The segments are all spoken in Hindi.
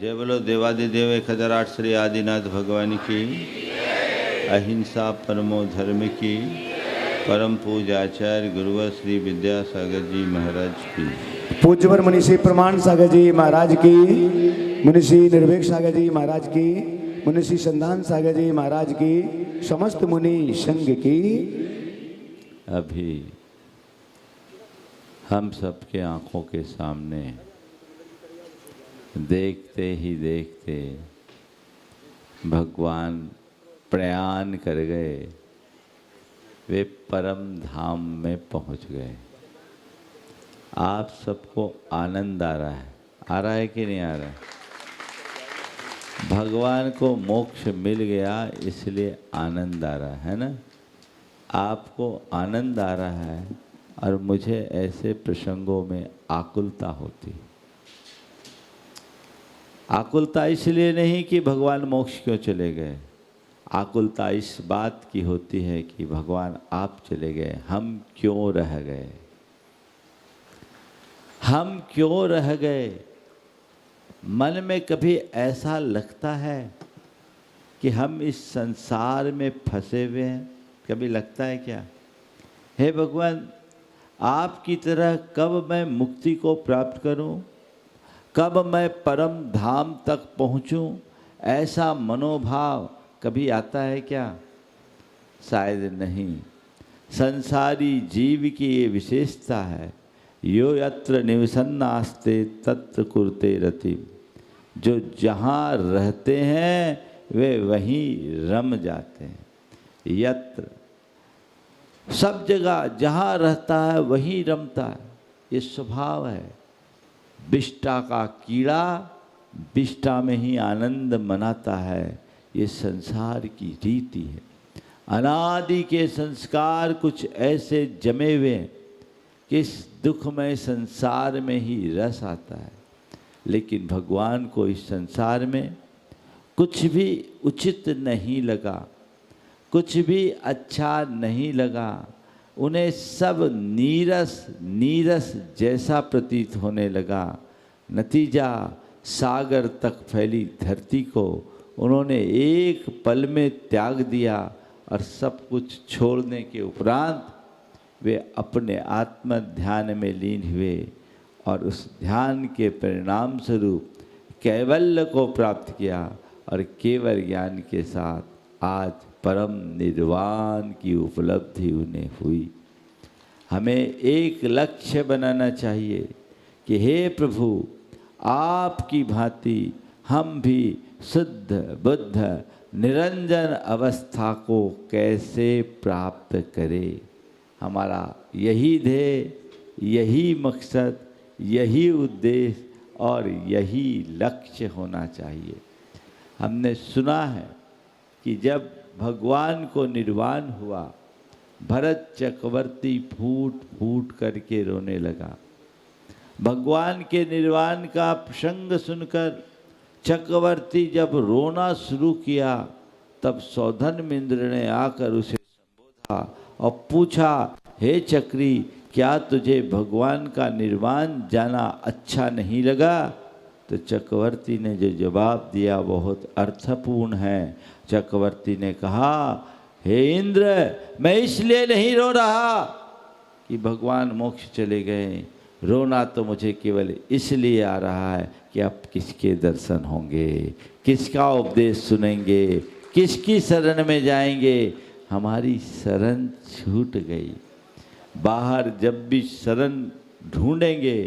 जय बोलो देवादिदेव 1008 श्री आदिनाथ भगवान की, अहिंसा परमो धर्म की, परम पूजाचार्य गुरुवर श्री विद्यासागर जी महाराज की, पूज्यवर मुनिषी प्रमाण सागर जी महाराज की, मुनिषी निर्भीक सागर जी महाराज की, मुनिषी संधान सागर जी महाराज की, समस्त मुनि संघ की। अभी हम सबके आंखों के सामने देखते ही देखते भगवान प्रयाण कर गए, वे परम धाम में पहुंच गए। आप सबको आनंद आ रहा है कि नहीं आ रहा है? भगवान को मोक्ष मिल गया इसलिए आनंद आ रहा है ना? आपको आनंद आ रहा है और मुझे ऐसे प्रसंगों में आकुलता होती। आकुलता इसलिए नहीं कि भगवान मोक्ष क्यों चले गए, आकुलता इस बात की होती है कि भगवान आप चले गए, हम क्यों रह गए, हम क्यों रह गए। मन में कभी ऐसा लगता है कि हम इस संसार में फंसे हुए हैं? कभी लगता है क्या? हे भगवान, आपकी तरह कब मैं मुक्ति को प्राप्त करूं, कब मैं परम धाम तक पहुंचूं, ऐसा मनोभाव कभी आता है क्या? शायद नहीं। संसारी जीव की ये विशेषता है, यो यत्र निवसन्नास्ते तत्र कुरुते रतिम। जो जहाँ रहते हैं वे वहीं रम जाते हैं। यत्र, सब जगह जहाँ रहता है वहीं रमता है, ये स्वभाव है। विष्टा का कीड़ा विष्टा में ही आनंद मनाता है, ये संसार की रीति है। अनादि के संस्कार कुछ ऐसे जमे हुए कि इस दुखमय संसार में ही रस आता है। लेकिन भगवान को इस संसार में कुछ भी उचित नहीं लगा, कुछ भी अच्छा नहीं लगा। उन्हें सब नीरस नीरस जैसा प्रतीत होने लगा। नतीजा, सागर तक फैली धरती को उन्होंने एक पल में त्याग दिया और सब कुछ छोड़ने के उपरांत वे अपने आत्म ध्यान में लीन हुए और उस ध्यान के परिणाम स्वरूप कैवल्य को प्राप्त किया और केवल ज्ञान के साथ आज परम निर्वाण की उपलब्धि उन्हें हुई। हमें एक लक्ष्य बनाना चाहिए कि हे प्रभु, आपकी भांति हम भी शुद्ध बुद्ध निरंजन अवस्था को कैसे प्राप्त करें। हमारा यही ध्येय, यही मकसद, यही उद्देश्य और यही लक्ष्य होना चाहिए। हमने सुना है कि जब भगवान को निर्वाण हुआ, भरत चक्रवर्ती फूट फूट करके रोने लगा। भगवान के निर्वाण का प्रसंग सुनकर चक्रवर्ती जब रोना शुरू किया, तब सौधन्वमिंद्र ने आकर उसे संबोधा और पूछा, हे चक्री, क्या तुझे भगवान का निर्वाण जाना अच्छा नहीं लगा? तो चक्रवर्ती ने जो जवाब दिया बहुत अर्थपूर्ण है। चक्रवर्ती ने कहा, हे इंद्र, मैं इसलिए नहीं रो रहा कि भगवान मोक्ष चले गए, रोना तो मुझे केवल इसलिए आ रहा है कि अब किसके दर्शन होंगे, किसका उपदेश सुनेंगे, किसकी शरण में जाएंगे। हमारी शरण छूट गई। बाहर जब भी शरण ढूंढेंगे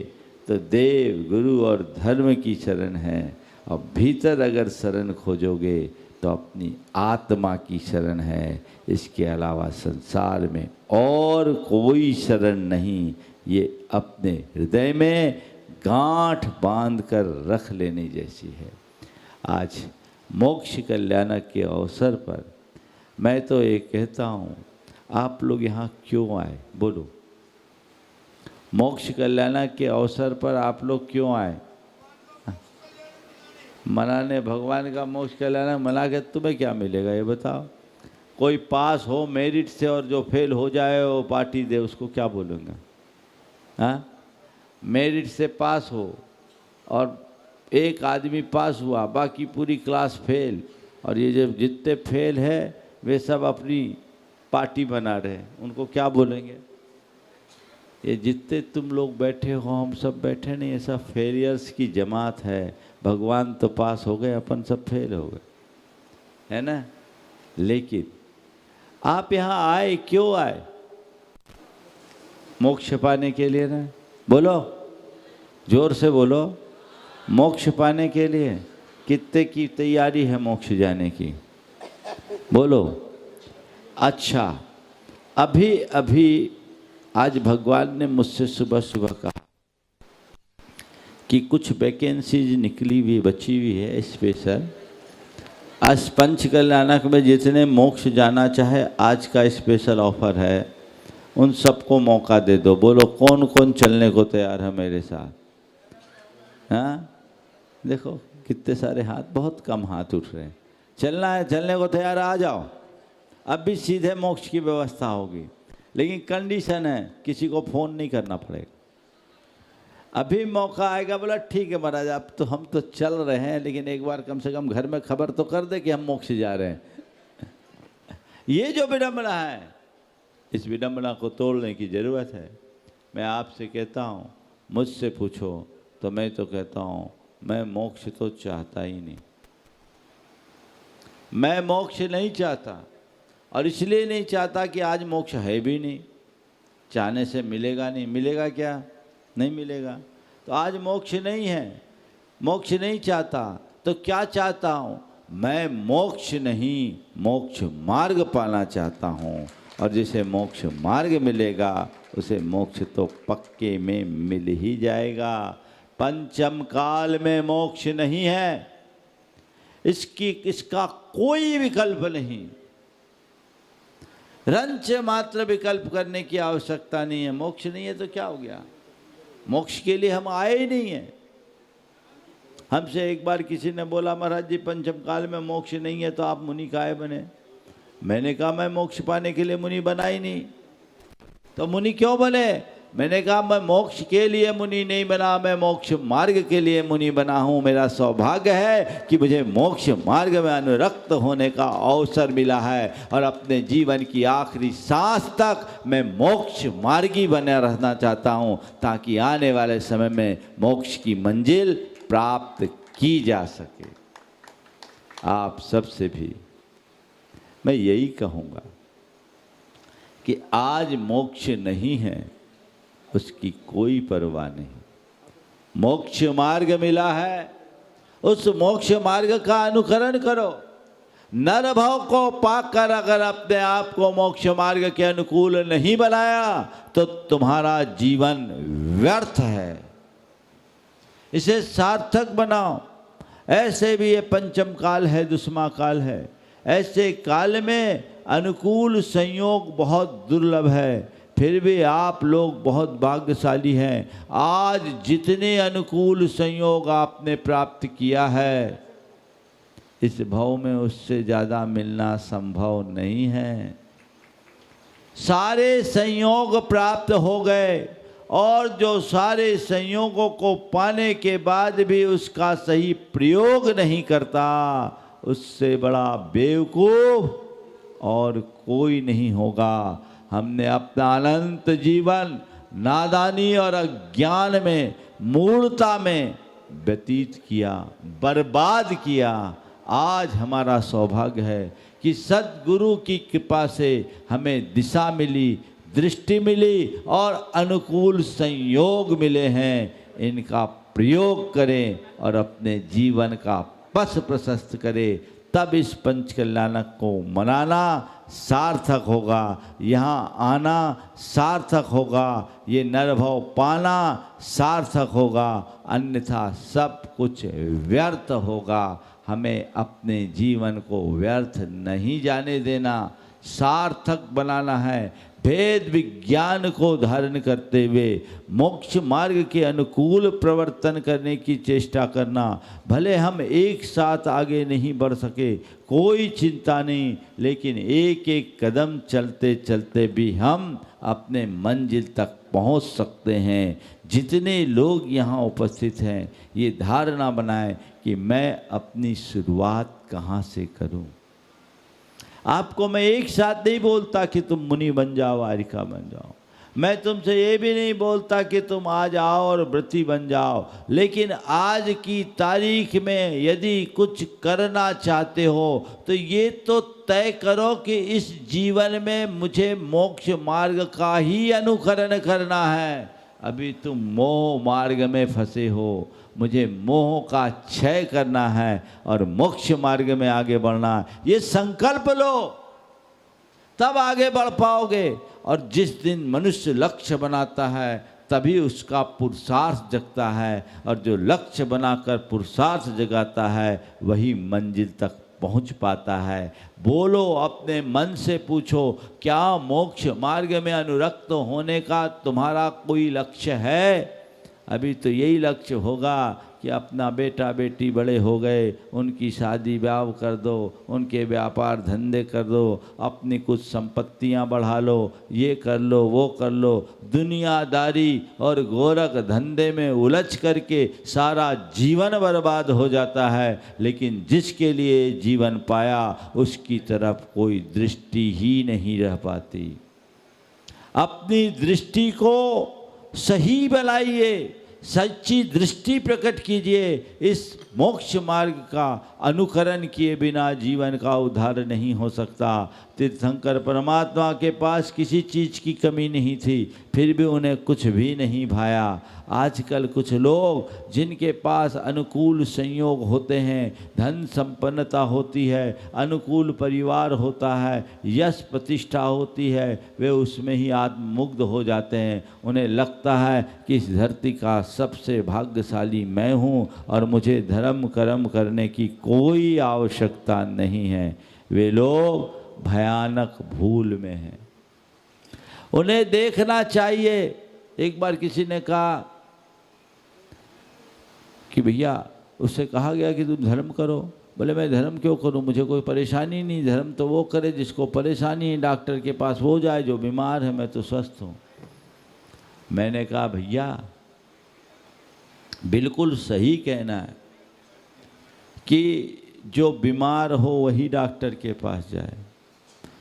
तो देव, गुरु और धर्म की शरण है, और भीतर अगर शरण खोजोगे तो अपनी आत्मा की शरण है। इसके अलावा संसार में और कोई शरण नहीं। ये अपने हृदय में गांठ बांध कर रख लेने जैसी है। आज मोक्ष कल्याण के अवसर पर मैं तो ये कहता हूँ, आप लोग यहाँ क्यों आए? बोलो, मोक्ष कल्याण के अवसर पर आप लोग क्यों आए? मनाने भगवान का मोक्ष कल्याण मना के तुम्हें क्या मिलेगा ये बताओ? कोई पास हो मेरिट से और जो फेल हो जाए वो पार्टी दे, उसको क्या बोलूँगा? हाँ, मेरिट से पास हो और एक आदमी पास हुआ, बाकी पूरी क्लास फेल, और ये जब जितने फेल है वे सब अपनी पार्टी बना रहे हैं, उनको क्या बोलेंगे? ये जितने तुम लोग बैठे हो, हम सब बैठे नहीं, ये सब फेलियर्स की जमात है। भगवान तो पास हो गए, अपन सब फेल हो गए, है ना? लेकिन आप यहाँ आए, क्यों आए? मोक्ष पाने के लिए ना? बोलो, जोर से बोलो। मोक्ष पाने के लिए। कितने की तैयारी है मोक्ष जाने की? बोलो। अच्छा, अभी अभी आज भगवान ने मुझसे सुबह सुबह कहा कि कुछ वैकेंसीज निकली हुई, बची हुई है स्पेशल। आज पंचकल्याणक में जितने मोक्ष जाना चाहे, आज का स्पेशल ऑफर है, उन सबको मौका दे दो। बोलो, कौन कौन चलने को तैयार है मेरे साथ? हाँ, देखो कितने सारे हाथ, बहुत कम हाथ उठ रहे हैं। चलना है, चलने को तैयार, आ जाओ। अब भी सीधे मोक्ष की व्यवस्था होगी, लेकिन कंडीशन है, किसी को फ़ोन नहीं करना पड़ेगा। अभी मौका आएगा, बोला ठीक है महाराज, अब तो हम तो चल रहे हैं, लेकिन एक बार कम से कम घर में खबर तो कर दे कि हम मोक्ष जा रहे हैं। ये जो विडंबना है, इस विडंबना को तोड़ने की ज़रूरत है। मैं आपसे कहता हूँ, मुझसे पूछो तो मैं तो कहता हूँ, मैं मोक्ष तो चाहता ही नहीं। मैं मोक्ष नहीं चाहता, और इसलिए नहीं चाहता कि आज मोक्ष है भी नहीं। चाहने से मिलेगा नहीं, मिलेगा क्या? नहीं मिलेगा। तो आज मोक्ष नहीं है, मोक्ष नहीं चाहता, तो क्या चाहता हूँ? मैं मोक्ष नहीं, मोक्ष मार्ग पाना चाहता हूँ। और जिसे मोक्ष मार्ग मिलेगा, उसे मोक्ष तो पक्के में मिल ही जाएगा। पंचम काल में मोक्ष नहीं है, इसका कोई विकल्प नहीं। रंच मात्र विकल्प करने की आवश्यकता नहीं है। मोक्ष नहीं है तो क्या हो गया? मोक्ष के लिए हम आए ही नहीं है। हमसे एक बार किसी ने बोला, महाराज जी पंचम काल में मोक्ष नहीं है तो आप मुनि काहे बने? मैंने कहा, मैं मोक्ष पाने के लिए मुनि बना ही नहीं। तो मुनि क्यों बने? मैंने कहा, मैं मोक्ष के लिए मुनि नहीं बना, मैं मोक्ष मार्ग के लिए मुनि बना हूँ। मेरा सौभाग्य है कि मुझे मोक्ष मार्ग में अनुरक्त होने का अवसर मिला है, और अपने जीवन की आखिरी सांस तक मैं मोक्ष मार्गी बना रहना चाहता हूँ, ताकि आने वाले समय में मोक्ष की मंजिल प्राप्त की जा सके। आप सबसे भी मैं यही कहूँगा कि आज मोक्ष नहीं है, उसकी कोई परवाह नहीं। मोक्ष मार्ग मिला है, उस मोक्ष मार्ग का अनुकरण करो। नर भव को पाकर अगर अपने आप को मोक्ष मार्ग के अनुकूल नहीं बनाया, तो तुम्हारा जीवन व्यर्थ है। इसे सार्थक बनाओ। ऐसे भी ये पंचम काल है, दुष्मा काल है। ऐसे काल में अनुकूल संयोग बहुत दुर्लभ है, फिर भी आप लोग बहुत भाग्यशाली हैं। आज जितने अनुकूल संयोग आपने प्राप्त किया है, इस भाव में उससे ज़्यादा मिलना संभव नहीं है। सारे संयोग प्राप्त हो गए, और जो सारे संयोगों को पाने के बाद भी उसका सही प्रयोग नहीं करता, उससे बड़ा बेवकूफ और कोई नहीं होगा। हमने अपना अनंत जीवन नादानी और अज्ञान में, मूढ़ता में व्यतीत किया, बर्बाद किया। आज हमारा सौभाग्य है कि सद्गुरु की कृपा से हमें दिशा मिली, दृष्टि मिली और अनुकूल संयोग मिले हैं। इनका प्रयोग करें और अपने जीवन का पथ प्रशस्त करें, तब इस पंचकल्याणक को मनाना सार्थक होगा, यहाँ आना सार्थक होगा, ये नरभव पाना सार्थक होगा, अन्यथा सब कुछ व्यर्थ होगा। हमें अपने जीवन को व्यर्थ नहीं जाने देना, सार्थक बनाना है। भेद विज्ञान को धारण करते हुए मोक्ष मार्ग के अनुकूल प्रवर्तन करने की चेष्टा करना। भले हम एक साथ आगे नहीं बढ़ सके, कोई चिंता नहीं, लेकिन एक एक कदम चलते चलते भी हम अपने मंजिल तक पहुंच सकते हैं। जितने लोग यहाँ उपस्थित हैं ये धारणा बनाएं कि मैं अपनी शुरुआत कहाँ से करूं। आपको मैं एक साथ नहीं बोलता कि तुम मुनि बन जाओ, वारिका बन जाओ। मैं तुमसे ये भी नहीं बोलता कि तुम आ जाओ और व्रती बन जाओ, लेकिन आज की तारीख में यदि कुछ करना चाहते हो तो ये तो तय करो कि इस जीवन में मुझे मोक्ष मार्ग का ही अनुकरण करना है। अभी तुम मोह मार्ग में फंसे हो, मुझे मोह का क्षय करना है और मोक्ष मार्ग में आगे बढ़ना है। ये संकल्प लो, तब आगे बढ़ पाओगे। और जिस दिन मनुष्य लक्ष्य बनाता है तभी उसका पुरुषार्थ जगता है, और जो लक्ष्य बनाकर पुरुषार्थ जगाता है वही मंजिल तक पहुंच पाता है। बोलो, अपने मन से पूछो, क्या मोक्ष मार्ग में अनुरक्त होने का तुम्हारा कोई लक्ष्य है? अभी तो यही लक्ष्य होगा कि अपना बेटा बेटी बड़े हो गए, उनकी शादी ब्याह कर दो, उनके व्यापार धंधे कर दो, अपनी कुछ संपत्तियां बढ़ा लो, ये कर लो वो कर लो। दुनियादारी और गोरख धंधे में उलझ करके सारा जीवन बर्बाद हो जाता है, लेकिन जिसके लिए जीवन पाया उसकी तरफ कोई दृष्टि ही नहीं रह पाती। अपनी दृष्टि को सही बनाइए, सच्ची दृष्टि प्रकट कीजिए। इस मोक्ष मार्ग का अनुकरण किए बिना जीवन का उद्धार नहीं हो सकता। तीर्थंकर परमात्मा के पास किसी चीज़ की कमी नहीं थी, फिर भी उन्हें कुछ भी नहीं भाया। आजकल कुछ लोग जिनके पास अनुकूल संयोग होते हैं, धन संपन्नता होती है, अनुकूल परिवार होता है, यश प्रतिष्ठा होती है, वे उसमें ही आत्ममुग्ध हो जाते हैं। उन्हें लगता है कि इस धरती का सबसे भाग्यशाली मैं हूँ और मुझे धर्म कर्म करने की कोई आवश्यकता नहीं है। वे लोग भयानक भूल में हैं। उन्हें देखना चाहिए। एक बार किसी ने कहा कि भैया, उससे कहा गया कि तुम धर्म करो। बोले मैं धर्म क्यों करूं, मुझे कोई परेशानी नहीं। धर्म तो वो करे जिसको परेशानी है, डॉक्टर के पास वो जाए, जो बीमार है, मैं तो स्वस्थ हूं। मैंने कहा भैया बिल्कुल सही कहना है कि जो बीमार हो वही डॉक्टर के पास जाए।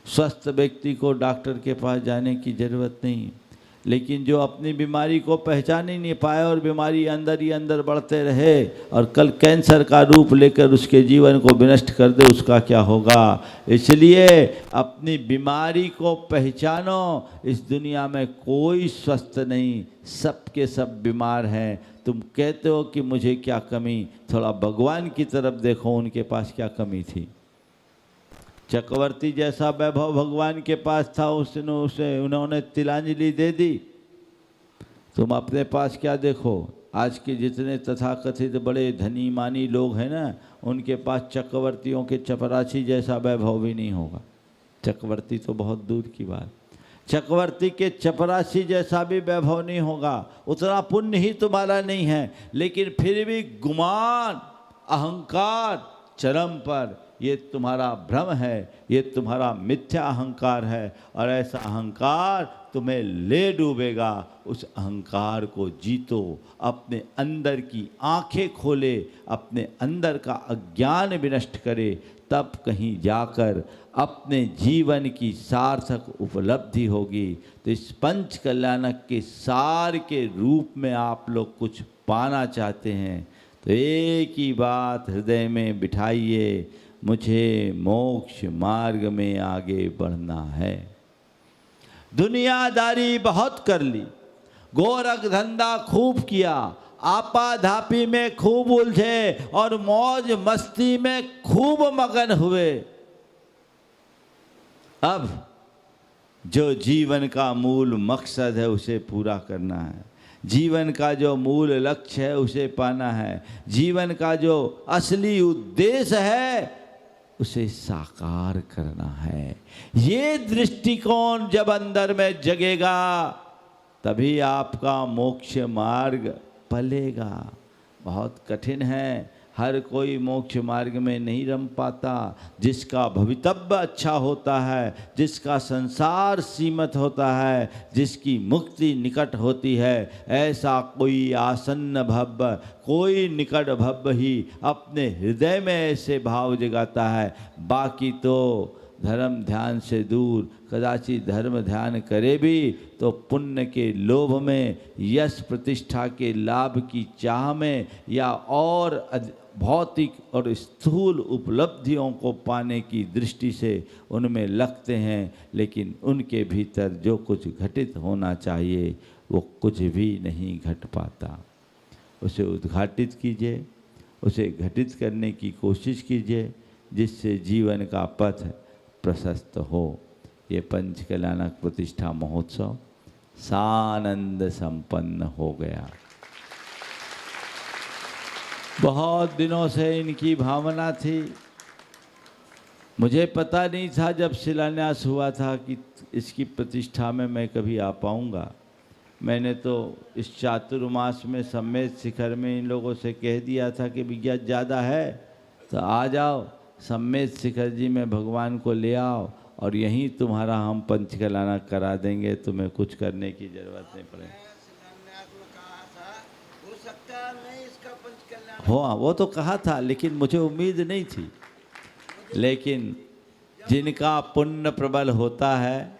स्वस्थ व्यक्ति को डॉक्टर के पास जाने की ज़रूरत नहीं, लेकिन जो अपनी बीमारी को पहचान ही नहीं पाए और बीमारी अंदर ही अंदर बढ़ते रहे और कल कैंसर का रूप लेकर उसके जीवन को विनष्ट कर दे, उसका क्या होगा। इसलिए अपनी बीमारी को पहचानो। इस दुनिया में कोई स्वस्थ नहीं, सबके सब बीमार हैं। तुम कहते हो कि मुझे क्या कमी, थोड़ा भगवान की तरफ देखो, उनके पास क्या कमी थी। चक्रवर्ती जैसा वैभव भगवान के पास था, उन्होंने तिलांजलि दे दी। तुम अपने पास क्या देखो। आज के जितने तथाकथित बड़े धनी मानी लोग हैं ना, उनके पास चक्रवर्तियों के चपरासी जैसा वैभव भी नहीं होगा। चक्रवर्ती तो बहुत दूर की बात, चक्रवर्ती के चपरासी जैसा भी वैभव नहीं होगा। उतना पुण्य ही तुम्हारा नहीं है, लेकिन फिर भी गुमान, अहंकार चरम पर, ये तुम्हारा भ्रम है, ये तुम्हारा मिथ्या अहंकार है। और ऐसा अहंकार तुम्हें ले डूबेगा। उस अहंकार को जीतो, अपने अंदर की आंखें खोले, अपने अंदर का अज्ञान विनष्ट करे, तब कहीं जाकर अपने जीवन की सार्थक उपलब्धि होगी। तो इस पंच कल्याणक के सार के रूप में आप लोग कुछ पाना चाहते हैं तो एक ही बात हृदय में बिठाइए, मुझे मोक्ष मार्ग में आगे बढ़ना है। दुनियादारी बहुत कर ली, गोरख धंधा खूब किया, आपाधापी में खूब उलझे और मौज मस्ती में खूब मगन हुए। अब जो जीवन का मूल मकसद है उसे पूरा करना है। जीवन का जो मूल लक्ष्य है उसे पाना है। जीवन का जो असली उद्देश्य है उसे साकार करना है। ये दृष्टिकोण जब अंदर में जगेगा तभी आपका मोक्ष मार्ग पलेगा। बहुत कठिन है। हर कोई मोक्ष मार्ग में नहीं रम पाता। जिसका भवितव्य अच्छा होता है, जिसका संसार सीमित होता है, जिसकी मुक्ति निकट होती है, ऐसा कोई आसन्न भव्य, कोई निकट भव्य ही अपने हृदय में ऐसे भाव जगाता है। बाकी तो धर्म ध्यान से दूर, कदाचित धर्म ध्यान करे भी तो पुण्य के लोभ में, यश प्रतिष्ठा के लाभ की चाह में, या और भौतिक और स्थूल उपलब्धियों को पाने की दृष्टि से उनमें लगते हैं, लेकिन उनके भीतर जो कुछ घटित होना चाहिए वो कुछ भी नहीं घट पाता। उसे उद्घाटित कीजिए, उसे घटित करने की कोशिश कीजिए, जिससे जीवन का पथ प्रशस्त हो। ये पंच कल्याणक प्रतिष्ठा महोत्सव सानंद संपन्न हो गया। बहुत दिनों से इनकी भावना थी। मुझे पता नहीं था जब शिलान्यास हुआ था कि इसकी प्रतिष्ठा में मैं कभी आ पाऊँगा। मैंने तो इस चातुर्मास में सम्मेद शिखर में इन लोगों से कह दिया था कि भैया ज़्यादा है तो आ जाओ, सम्मेद शिखर जी में भगवान को ले आओ और यहीं तुम्हारा हम पंचकलाना करा देंगे, तुम्हें कुछ करने की ज़रूरत नहीं पड़ेगी। हाँ, वो तो कहा था, लेकिन मुझे उम्मीद नहीं थी। लेकिन जिनका पुण्य प्रबल होता है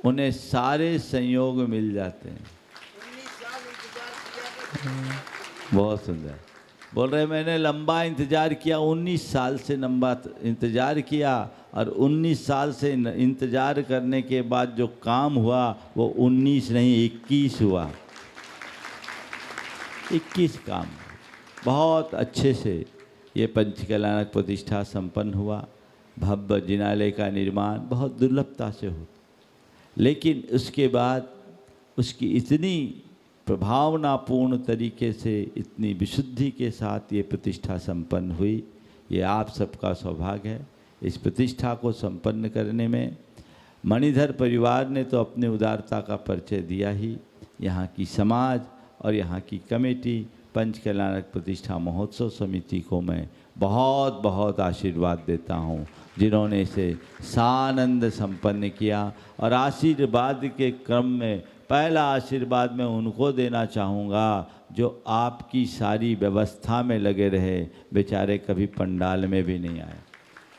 उन्हें सारे संयोग मिल जाते हैं। बहुत सुंदर बोल रहे, मैंने लंबा इंतज़ार किया, 19 साल से लंबा इंतज़ार किया, और 19 साल से इंतज़ार करने के बाद जो काम हुआ वो 19 नहीं 21 हुआ। 21 काम बहुत अच्छे से ये पंचकल्याणक प्रतिष्ठा संपन्न हुआ। भव्य जिनालय का निर्माण बहुत दुर्लभता से हो, लेकिन उसके बाद उसकी इतनी प्रभावनापूर्ण तरीके से, इतनी विशुद्धि के साथ ये प्रतिष्ठा संपन्न हुई। ये आप सबका सौभाग्य है। इस प्रतिष्ठा को संपन्न करने में मणिधर परिवार ने तो अपने उदारता का परिचय दिया ही। यहाँ की समाज और यहाँ की कमेटी पंचकल्याणक प्रतिष्ठा महोत्सव समिति को मैं बहुत बहुत आशीर्वाद देता हूँ, जिन्होंने इसे सानंद संपन्न किया। और आशीर्वाद के क्रम में पहला आशीर्वाद मैं उनको देना चाहूँगा जो आपकी सारी व्यवस्था में लगे रहे, बेचारे कभी पंडाल में भी नहीं आए।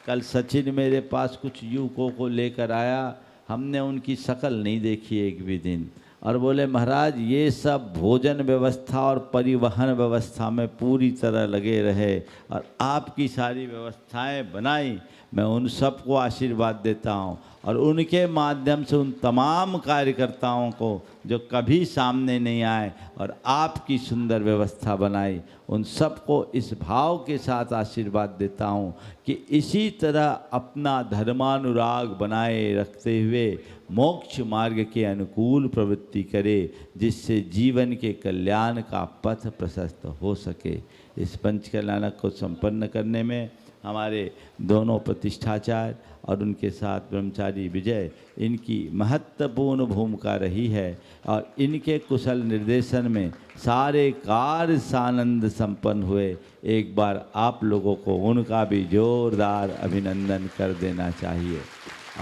कल सचिन मेरे पास कुछ युवकों को लेकर आया, हमने उनकी शक्ल नहीं देखी एक भी दिन, और बोले महाराज ये सब भोजन व्यवस्था और परिवहन व्यवस्था में पूरी तरह लगे रहे और आपकी सारी व्यवस्थाएं बनाई। मैं उन सबको आशीर्वाद देता हूं, और उनके माध्यम से उन तमाम कार्यकर्ताओं को जो कभी सामने नहीं आए और आपकी सुंदर व्यवस्था बनाई, उन सबको इस भाव के साथ आशीर्वाद देता हूं कि इसी तरह अपना धर्मानुराग बनाए रखते हुए मोक्ष मार्ग के अनुकूल प्रवृत्ति करे, जिससे जीवन के कल्याण का पथ प्रशस्त हो सके। इस पंचकल्याणक को संपन्न करने में हमारे दोनों प्रतिष्ठाचार्य और उनके साथ ब्रह्मचारी विजय, इनकी महत्वपूर्ण भूमिका रही है, और इनके कुशल निर्देशन में सारे कार्य सानंद संपन्न हुए। एक बार आप लोगों को उनका भी जोरदार अभिनंदन कर देना चाहिए।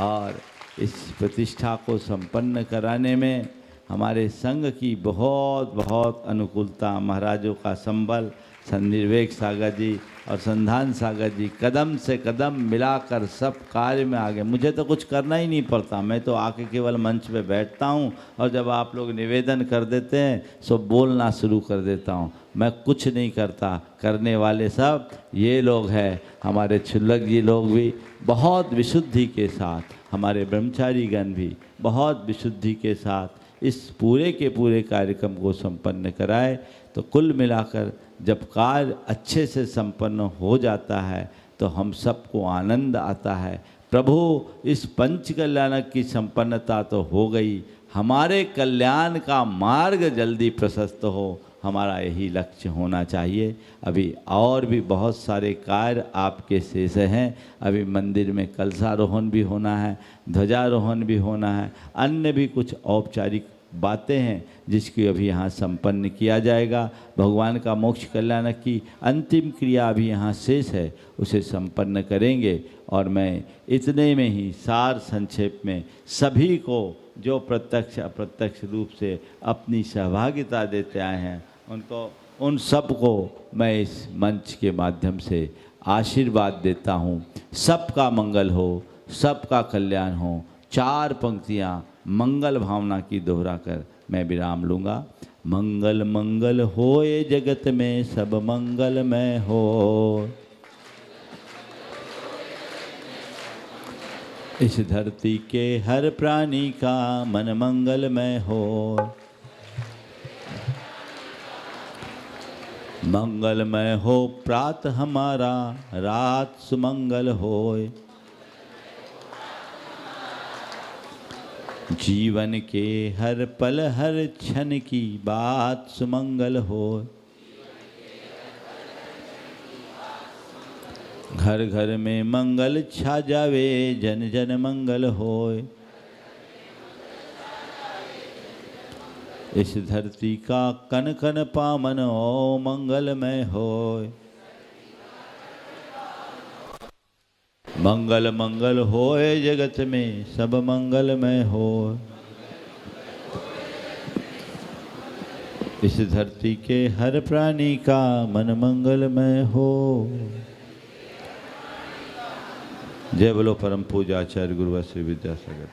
और इस प्रतिष्ठा को संपन्न कराने में हमारे संघ की बहुत बहुत अनुकूलता, महाराजों का संबल, निर्वेक सागर जी और संधान सागर जी कदम से कदम मिलाकर सब कार्य में आगे। मुझे तो कुछ करना ही नहीं पड़ता, मैं तो आके केवल मंच पे बैठता हूँ और जब आप लोग निवेदन कर देते हैं सो बोलना शुरू कर देता हूँ। मैं कुछ नहीं करता, करने वाले सब ये लोग हैं। हमारे छुल्लक जी लोग भी बहुत विशुद्धि के साथ, हमारे ब्रह्मचारीगण भी बहुत विशुद्धि के साथ इस पूरे के पूरे कार्यक्रम को संपन्न कराए। तो कुल मिलाकर जब कार्य अच्छे से संपन्न हो जाता है तो हम सबको आनंद आता है। प्रभु इस पंच कल्याणक की संपन्नता तो हो गई, हमारे कल्याण का मार्ग जल्दी प्रशस्त हो, हमारा यही लक्ष्य होना चाहिए। अभी और भी बहुत सारे कार्य आपके शेष हैं। अभी मंदिर में कलशारोहण भी होना है, ध्वजारोहण भी होना है, अन्य भी कुछ औपचारिक बातें हैं जिसकी अभी यहाँ संपन्न किया जाएगा। भगवान का मोक्ष कल्याण की अंतिम क्रिया अभी यहाँ शेष है, उसे संपन्न करेंगे। और मैं इतने में ही सार संक्षेप में सभी को जो प्रत्यक्ष अप्रत्यक्ष रूप से अपनी सहभागिता देते आए हैं उन सब को मैं इस मंच के माध्यम से आशीर्वाद देता हूँ। सबका मंगल हो, सबका कल्याण हो। 4 पंक्तियाँ मंगल भावना की दोहरा कर मैं विराम लूँगा। मंगल मंगल होए जगत में सब मंगलमय हो, इस धरती के हर प्राणी का मन मंगलमय हो। मंगलमय हो प्रात हमारा, रात सुमंगल होए, जीवन के हर पल हर क्षण की बात सुमंगल होए। घर घर में मंगल छा जावे, जन जन मंगल होए, इस धरती का कन कन पावन ओ मंगलमय होए। मंगल मंगल होए जगत में सब मंगलमय होए, इस धरती के हर प्राणी का मन मंगलमय हो। जय बोलो परम पूज्य आचार्य गुरु श्री विद्यासागर।